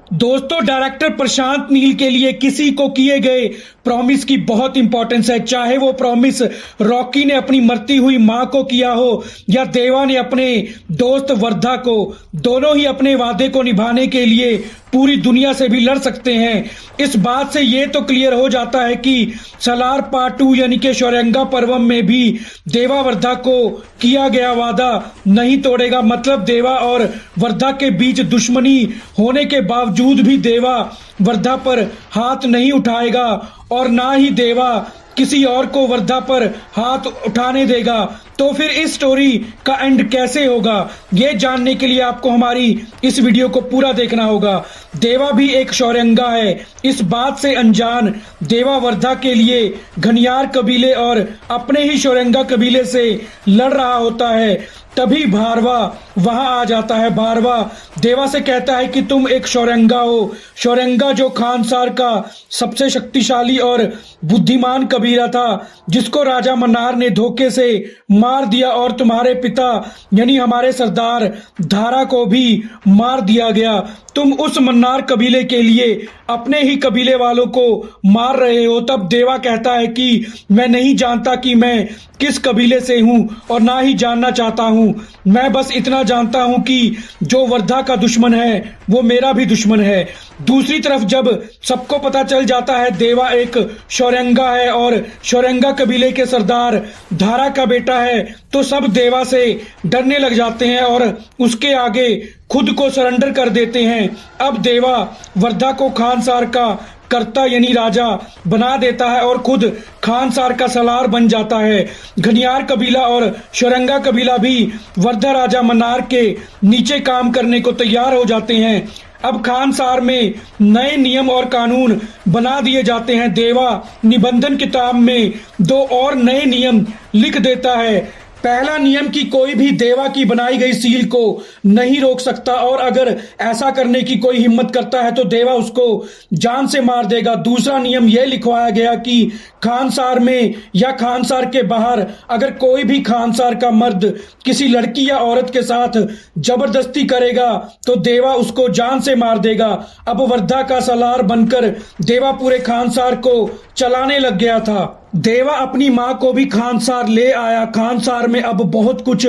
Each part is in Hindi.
दोस्तों, डायरेक्टर प्रशांत नील के लिए किसी को किए गए प्रॉमिस की बहुत इंपॉर्टेंस है। चाहे वो प्रॉमिस रॉकी ने अपनी मरती हुई मां को किया हो या देवा ने अपने दोस्त वर्धा को, दोनों ही अपने वादे को निभाने के लिए पूरी दुनिया से भी लड़ सकते हैं। इस बात से ये तो क्लियर हो जाता है कि सलार पार्ट 2 यानी कि शौर्यंगा पर्वम में भी देवा वर्धा को किया गया वादा नहीं तोड़ेगा। मतलब देवा और वर्धा के बीच दुश्मनी होने के बावजूद भी देवा वर्धा पर हाथ नहीं उठाएगा और ना ही देवा किसी और को वर्धा पर हाथ उठाने देगा। तो फिर इस स्टोरी का एंड कैसे होगा, ये जानने के लिए आपको हमारी इस वीडियो को पूरा देखना होगा। देवा भी एक शौर्यंगा है, इस बात से अनजान देवा वर्धा के लिए घनियार कबीले और अपने ही शौर्यंगा कबीले से लड़ रहा होता है। तभी भारवा वहां आ जाता है। भारवा देवा से कहता है कि तुम एक शौर्यंगा हो, शौर्यंगा जो खानसार का सबसे शक्तिशाली और बुद्धिमान कबीला था, जिसको राजा मन्नार ने धोखे से मार दिया और तुम्हारे पिता यानी हमारे सरदार धारा को भी मार दिया गया। तुम उस मन्नार कबीले के लिए अपने ही कबीले वालों को मार रहे हो। तब देवा कहता है कि मैं नहीं जानता कि मैं किस कबीले से हूं और ना ही जानना चाहता हूं। मैं बस इतना जानता हूं कि जो वर्धा का दुश्मन है वो मेरा भी दुश्मन है। दूसरी तरफ जब सबको पता चल जाता है देवा एक शौर्यंगा है और शौर्यंगा कबीले के सरदार धारा का बेटा है, तो सब देवा से डरने लग जाते हैं और उसके आगे खुद को सरेंडर कर देते हैं। अब देवा वर्धा को खानसार का कर्ता यानी राजा बना देता है और खुद खानसार का सलार बन जाता है। घनियार कबीला और शौर्यंगा कबीला भी वर्धा राजा मन्नार के नीचे काम करने को तैयार हो जाते हैं। अब खानसार में नए नियम और कानून बना दिए जाते हैं। देवा निबंधन किताब में 2 और नए नियम लिख देता है। पहला नियम कि कोई भी देवा की बनाई गई सील को नहीं रोक सकता और अगर ऐसा करने की कोई हिम्मत करता है तो देवा उसको जान से मार देगा। दूसरा नियम यह लिखवाया गया कि खानसार में या खानसार के बाहर अगर कोई भी खानसार का मर्द किसी लड़की या औरत के साथ जबरदस्ती करेगा तो देवा उसको जान से मार देगा। अब वर्धा का सलार बनकर देवा पूरे खानसार को चलाने लग गया था। देवा अपनी मां को भी खानसार ले आया। खानसार में अब बहुत कुछ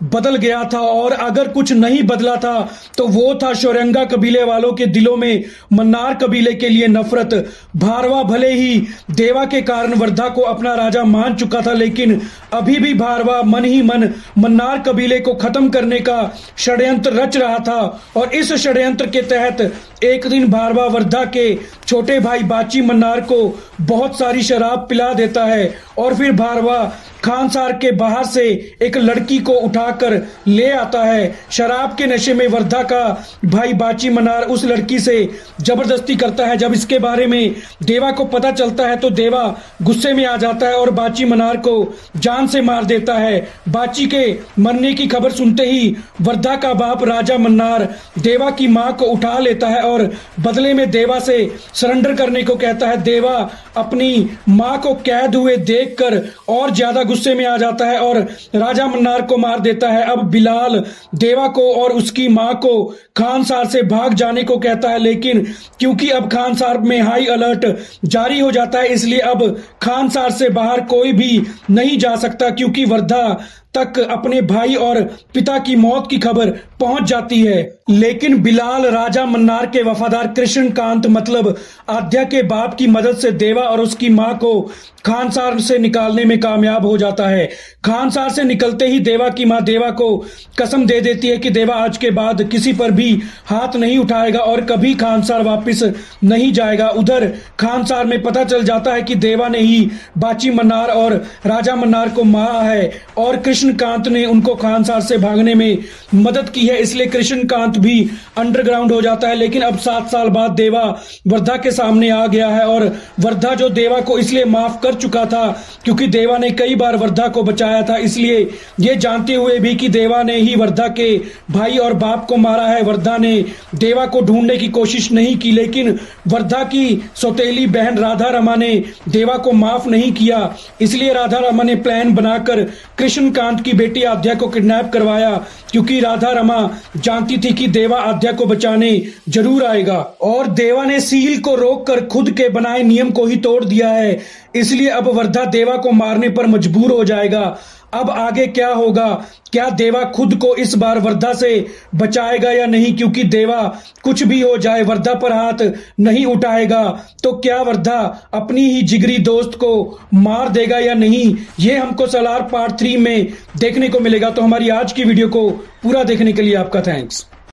बदल गया था और अगर कुछ नहीं बदला था तो वो था शौर्यंगा कबीले वालों के दिलों में मन्नार कबीले के लिए नफरत। भारवा भले ही देवा के कारण वर्धा को अपना राजा मान चुका था, लेकिन अभी भी भारवा मन ही मन मन्नार कबीले को खत्म करने का षड्यंत्र रच रहा था। और इस षड्यंत्र के तहत एक दिन भारवा वर्धा के छोटे भाई बाची मन्नार को बहुत सारी शराब पिला देता है और फिर भारवा खानसार के बाहर से एक लड़की को उठाकर ले आता है। शराब के नशे में वर्धा का भाई बाची मन्नार उस लड़की से जबरदस्ती करता है। जब इसके बारे में देवा को पता चलता है तो देवा गुस्से में आ जाता है और बाची मन्नार को जान से मार देता है। बाची के मरने की खबर सुनते ही वर्धा का बाप राजा मन्नार देवा की मां को उठा लेता है और बदले में देवा से सरेंडर करने को कहता है। देवा अपनी मां को कैद हुए देखकर और ज्यादा गुस्से में आ जाता है और राजा मन्नार को मार देता है। अब बिलाल देवा को और उसकी मां को खानसार से भाग जाने को कहता है, लेकिन क्योंकि अब खानसार में हाई अलर्ट जारी हो जाता है इसलिए अब खानसार से बाहर कोई भी नहीं जा सकता, क्योंकि वर्धा तक अपने भाई और पिता की मौत की खबर पहुंच जाती है। लेकिन बिलाल राजा मन्नार के वफादार कृष्णकांत मतलब आद्या के बाप की मदद से देवा और उसकी मां को खानसार से निकालने में कामयाब हो जाता है। खानसार से निकलते ही देवा की मां देवा को कसम दे देती है कि देवा आज के बाद किसी पर भी हाथ नहीं उठाएगा और कभी खानसार वापस नहीं जाएगा। उधर खानसार में पता चल जाता है कि देवा ने ही बाची मन्नार और राजा मन्नार को मारा है और कृष्णकांत ने उनको खानसार से भागने में मदद की है, इसलिए कृष्णकांत भी अंडरग्राउंड हो जाता है। लेकिन अब 7 साल बाद देवा वर्धा के सामने आ गया है और वर्धा जो देवा को इसलिए माफ कर चुका था क्योंकि देवा ने कई बार वर्धा को बचाया था, इसलिए ये जानते हुए भी कि देवा ने ही वर्धा के भाई और बाप को मारा है, वर्धा ने देवा को ढूंढने की कोशिश नहीं की। लेकिन वर्धा की सौतेली बहन राधा रमा ने देवा को माफ नहीं किया, इसलिए राधा रमा ने प्लान बनाकर कृष्णकांत की बेटी आद्या को किडनैप करवाया, क्योंकि राधा रमा जानती थी कि कि देवा आद्या को बचाने जरूर आएगा। और देवा ने सील को रोककर खुद के बनाए नियम को ही तोड़ दिया है, इसलिए अब वर्धा देवा को मारने पर मजबूर हो जाएगा। अब आगे क्या होगा? क्या देवा खुद को इस बार वर्धा से बचाएगा या नहीं? क्योंकि देवा कुछ भी हो जाए वर्धा पर हाथ नहीं उठाएगा। तो क्या वर्धा अपनी ही जिगरी दोस्त को मार देगा या नहीं, ये हमको सालार पार्ट 3 में देखने को मिलेगा। तो हमारी आज की वीडियो को पूरा देखने के लिए आपका थैंक्स।